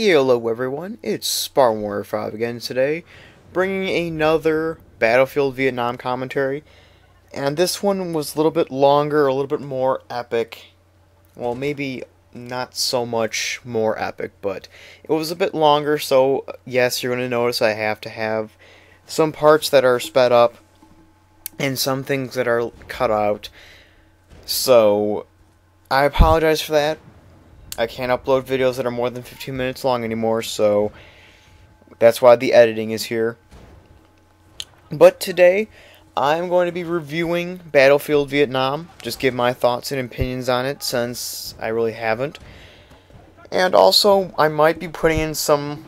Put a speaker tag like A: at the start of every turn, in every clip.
A: Hello everyone, it's Spartan Warrior 5 again today, bringing another Battlefield Vietnam commentary, and this one was a little bit longer, a little bit more epic. Well, maybe not so much more epic, but it was a bit longer, so yes, you're going to notice I have to have some parts that are sped up, and some things that are cut out, so I apologize for that. I can't upload videos that are more than 15 minutes long anymore, so that's why the editing is here. But today, I'm going to be reviewing Battlefield Vietnam, just give my thoughts and opinions on it, since I really haven't. And also, I might be putting in some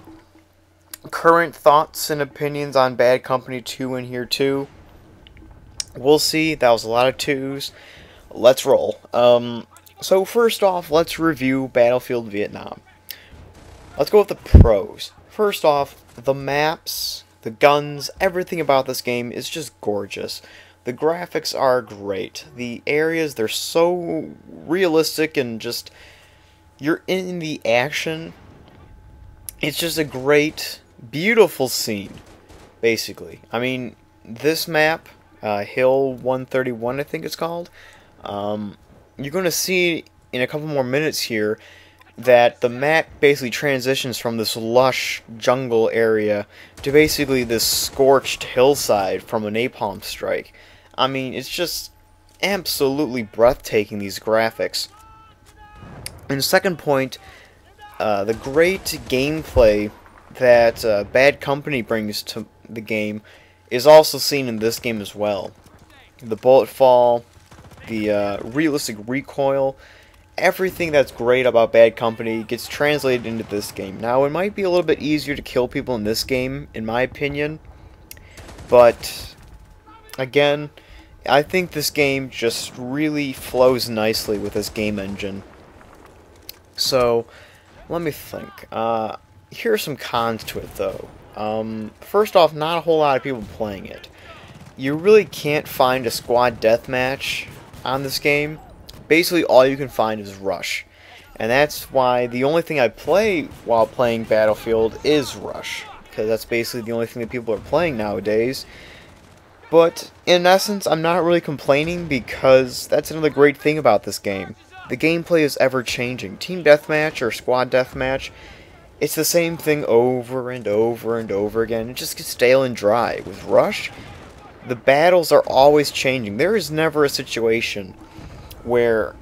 A: current thoughts and opinions on Bad Company 2 in here too. We'll see, that was a lot of twos. Let's roll. So first off, let's review Battlefield Vietnam. Let's go with the pros. First off, the maps, the guns, everything about this game is just gorgeous. The graphics are great. The areas, they're so realistic and just, you're in the action. It's just a great, beautiful scene, basically. I mean, this map, Hill 131 I think it's called, you're going to see in a couple more minutes here that the map basically transitions from this lush jungle area to basically this scorched hillside from a napalm strike. I mean, it's just absolutely breathtaking, these graphics. And the second point, the great gameplay that Bad Company brings to the game is also seen in this game as well. The bullet fall, the realistic recoil, everything that's great about Bad Company gets translated into this game. Now, it might be a little bit easier to kill people in this game, in my opinion, but again, I think this game just really flows nicely with this game engine. So, let me think. Here are some cons to it, though. First off, not a whole lot of people playing it. You really can't find a squad deathmatch on this game. Basically all you can find is Rush, and that's why the only thing I play while playing Battlefield is Rush, because that's basically the only thing that people are playing nowadays. But in essence, I'm not really complaining, because that's another great thing about this game. The gameplay is ever changing. Team deathmatch or squad deathmatch, it's the same thing over and over and over again. It just gets stale and dry. With Rush, the battles are always changing. There is never a situation where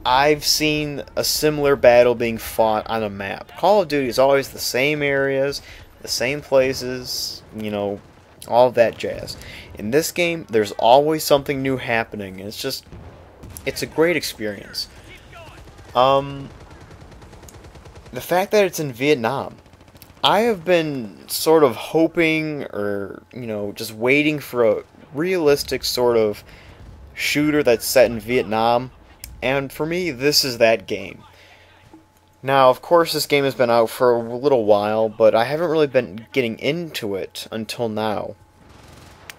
A: I've seen a similar battle being fought on a map. Call of Duty is always the same areas, the same places, you know, all of that jazz. In this game, there's always something new happening. It's a great experience. The fact that it's in Vietnam, I have been sort of hoping, or, you know, just waiting for a realistic sort of shooter that's set in Vietnam, and for me, this is that game. Now, of course, this game has been out for a little while, but I haven't really been getting into it until now.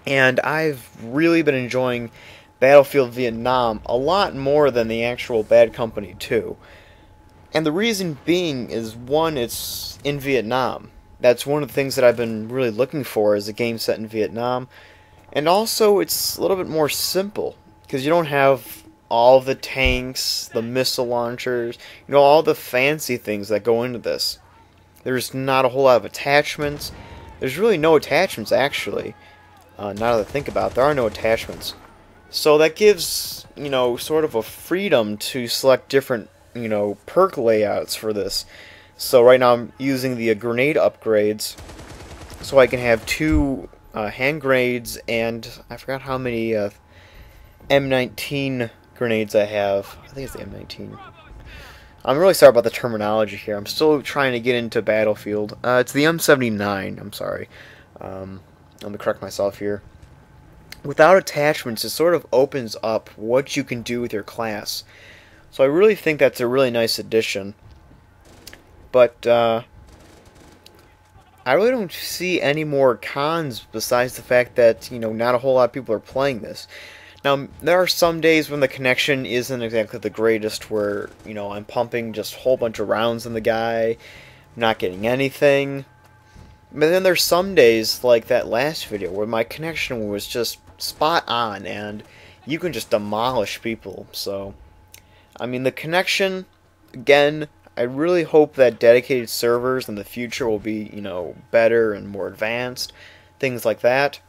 A: And I've really been enjoying Battlefield Vietnam a lot more than the actual Bad Company 2. And the reason being is, one, it's in Vietnam. That's one of the things that I've been really looking for, is a game set in Vietnam. And also, it's a little bit more simple, because you don't have all the tanks, the missile launchers, you know, all the fancy things that go into this. There's not a whole lot of attachments. There's really no attachments, actually. Now that I think about it, there are no attachments. So that gives, you know, sort of a freedom to select different, you know, perk layouts for this. So right now I'm using the grenade upgrades, so I can have 2 hand grenades, and I forgot how many M19 grenades I have. I think it's the M19. I'm really sorry about the terminology here. I'm still trying to get into Battlefield. It's the M79, I'm sorry. I'm going to correct myself here. Without attachments, it sort of opens up what you can do with your class. So I really think that's a really nice addition. But I really don't see any more cons besides the fact that, you know, not a whole lot of people are playing this. Now, there are some days when the connection isn't exactly the greatest, where, you know, I'm pumping just a whole bunch of rounds in the guy, not getting anything. But then there's some days, like that last video, where my connection was just spot on, and you can just demolish people. So, I mean, the connection, again, I really hope that dedicated servers in the future will be, better and more advanced, things like that.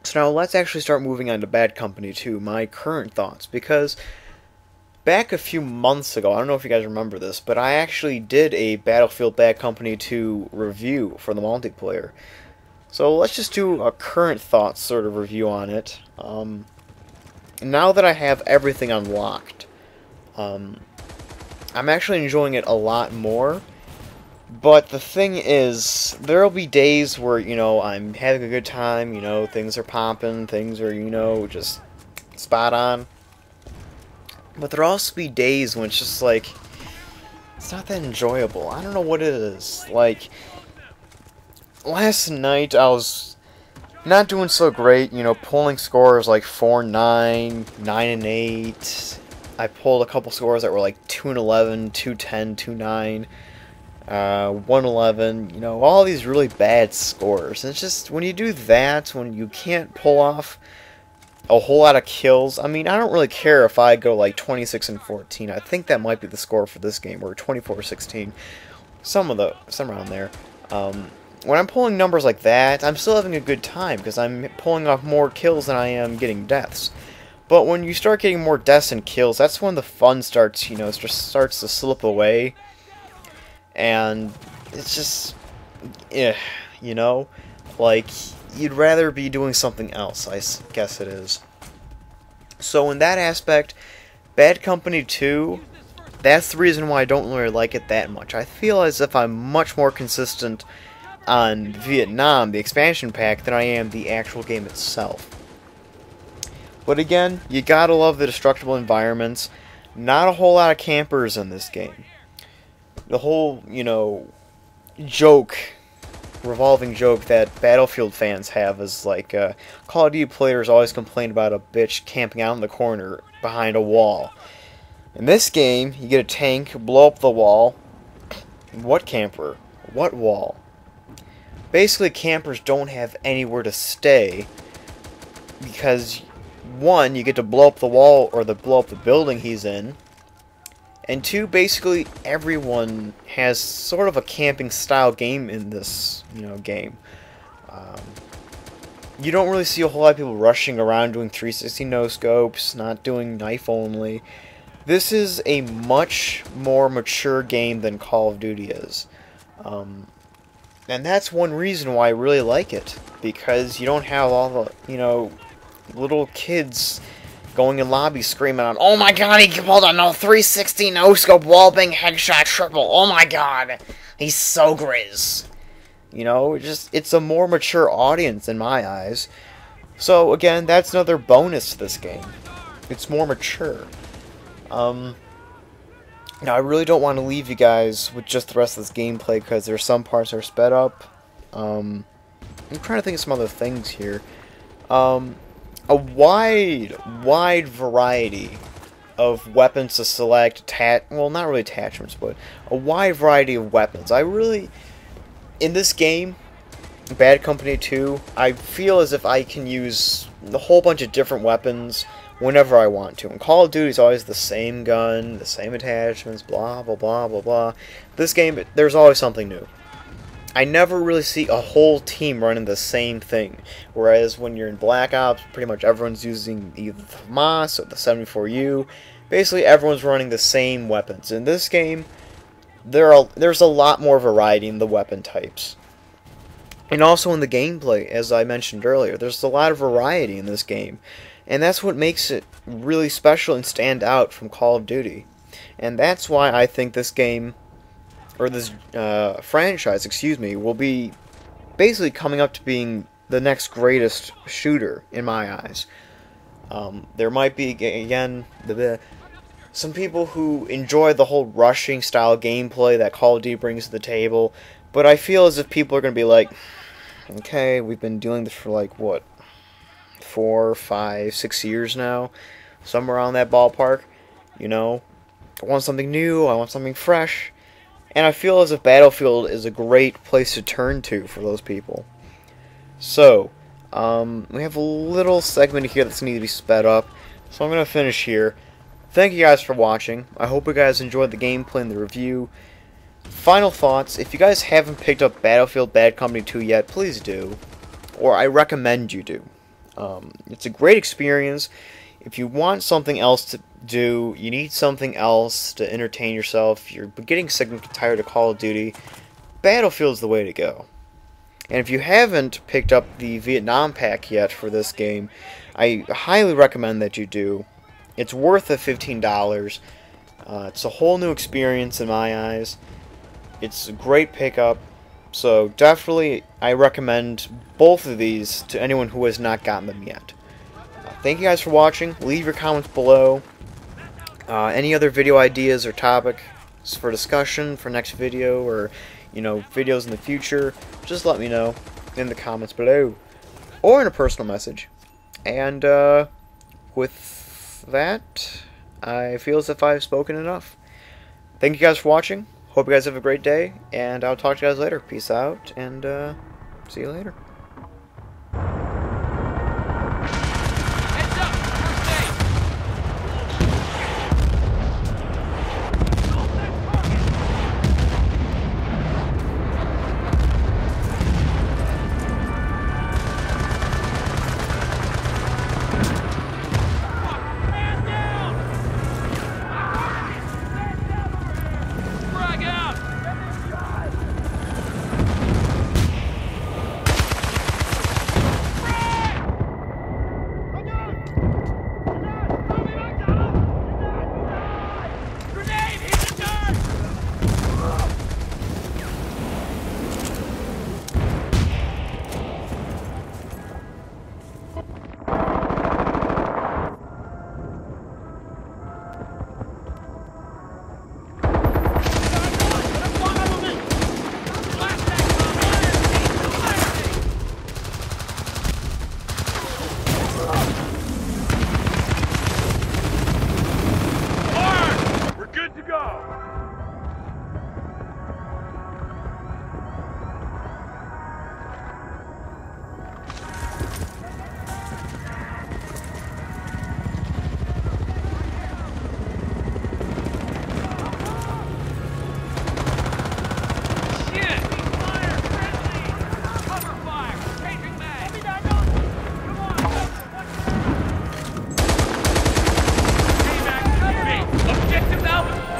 A: So now let's actually start moving on to Bad Company 2, my current thoughts, because back a few months ago, I don't know if you guys remember this, but I actually did a Battlefield Bad Company 2 review for the multiplayer. So let's just do a current thoughts sort of review on it. Now that I have everything unlocked, I'm actually enjoying it a lot more. But the thing is, there'll be days where, I'm having a good time, things are popping, things are, just spot on. But there'll also be days when it's just like, it's not that enjoyable. I don't know what it is. Like, last night I was not doing so great, pulling scores like 4-9, 9-8. I pulled a couple scores that were like 2-11, 2-10, 2-9. 111, all these really bad scores. And it's just, when you do that, when you can't pull off a whole lot of kills, I mean, I don't really care if I go like 26-14. I think that might be the score for this game, or 24-16. Some around there. When I'm pulling numbers like that, I'm still having a good time, because I'm pulling off more kills than I am getting deaths. But when you start getting more deaths and kills, that's when the fun starts, starts to slip away. And it's just, like, you'd rather be doing something else, I guess it is. So in that aspect, Bad Company 2, that's the reason why I don't really like it that much. I feel as if I'm much more consistent on Vietnam, the expansion pack, than I am the actual game itself. But again, you gotta love the destructible environments. Not a whole lot of campers in this game. The whole, revolving joke that Battlefield fans have is like, Call of Duty players always complain about a bitch camping out in the corner behind a wall. In this game, you get a tank, blow up the wall. What camper? What wall? Basically, campers don't have anywhere to stay because, one, you get to blow up the wall or blow up the building he's in. And two, basically everyone has sort of a camping style game in this, game. You don't really see a whole lot of people rushing around doing 360 no-scopes, not doing knife only. This is a much more mature game than Call of Duty is. And that's one reason why I really like it. Because you don't have all the, little kids going in lobbies screaming out, "Oh my god, he pulled a 360 no-scope wallbang headshot triple, oh my god, he's so grizz." It's a more mature audience in my eyes. So again, that's another bonus to this game. It's more mature. Now I really don't want to leave you guys with just the rest of this gameplay, because there's some parts that are sped up. I'm trying to think of some other things here. A wide variety of weapons to select, well, not really attachments, but a wide variety of weapons. In this game, Bad Company 2, I feel as if I can use a whole bunch of different weapons whenever I want to. In Call of Duty, is always the same gun, the same attachments, blah, blah, blah, blah, blah. This game, there's always something new. I never really see a whole team running the same thing. Whereas when you're in Black Ops, pretty much everyone's using either the FAMAS or the 74U. Basically, everyone's running the same weapons. In this game, there's a lot more variety in the weapon types. And also in the gameplay, as I mentioned earlier, there's a lot of variety in this game. And that's what makes it really special and stand out from Call of Duty. And that's why I think this game, or this franchise, will be basically coming up to being the next greatest shooter in my eyes. There might be, again, some people who enjoy the whole rushing style gameplay that Call of Duty brings to the table, but I feel as if people are going to be like, okay, we've been doing this for like, what, 4, 5, 6 years now? Somewhere around that ballpark, I want something new, I want something fresh. and I feel as if Battlefield is a great place to turn to for those people. So, we have a little segment here that's need to be sped up, so I'm going to finish here. Thank you guys for watching. I hope you guys enjoyed the gameplay and the review. Final thoughts, if you guys haven't picked up Battlefield Bad Company 2 yet, please do. Or I recommend you do. It's a great experience. If you want something else to do, you need something else to entertain yourself, you're getting sick and tired of Call of Duty, Battlefield's the way to go. And if you haven't picked up the Vietnam pack yet for this game, I highly recommend that you do. It's worth the $15. It's a whole new experience in my eyes. It's a great pickup. So definitely I recommend both of these to anyone who has not gotten them yet. Thank you guys for watching. Leave your comments below. Any other video ideas or topics for discussion for next video, or videos in the future, just let me know in the comments below or in a personal message. And with that, I feel as if I've spoken enough. Thank you guys for watching. Hope you guys have a great day, and I'll talk to you guys later. Peace out, and see you later.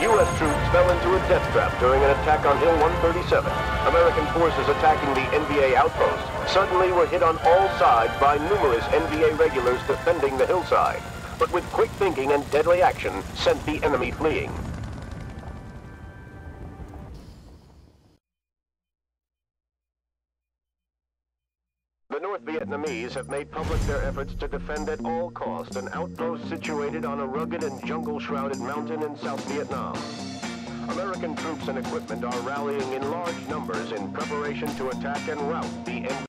B: U.S. troops fell into a death trap during an attack on Hill 137. American forces attacking the NVA outpost suddenly were hit on all sides by numerous NVA regulars defending the hillside, but with quick thinking and deadly action sent the enemy fleeing. The North Vietnamese have made public their efforts to defend at all costs an outpost situated on a rugged and jungle-shrouded mountain in South Vietnam. American troops and equipment are rallying in large numbers in preparation to attack and rout the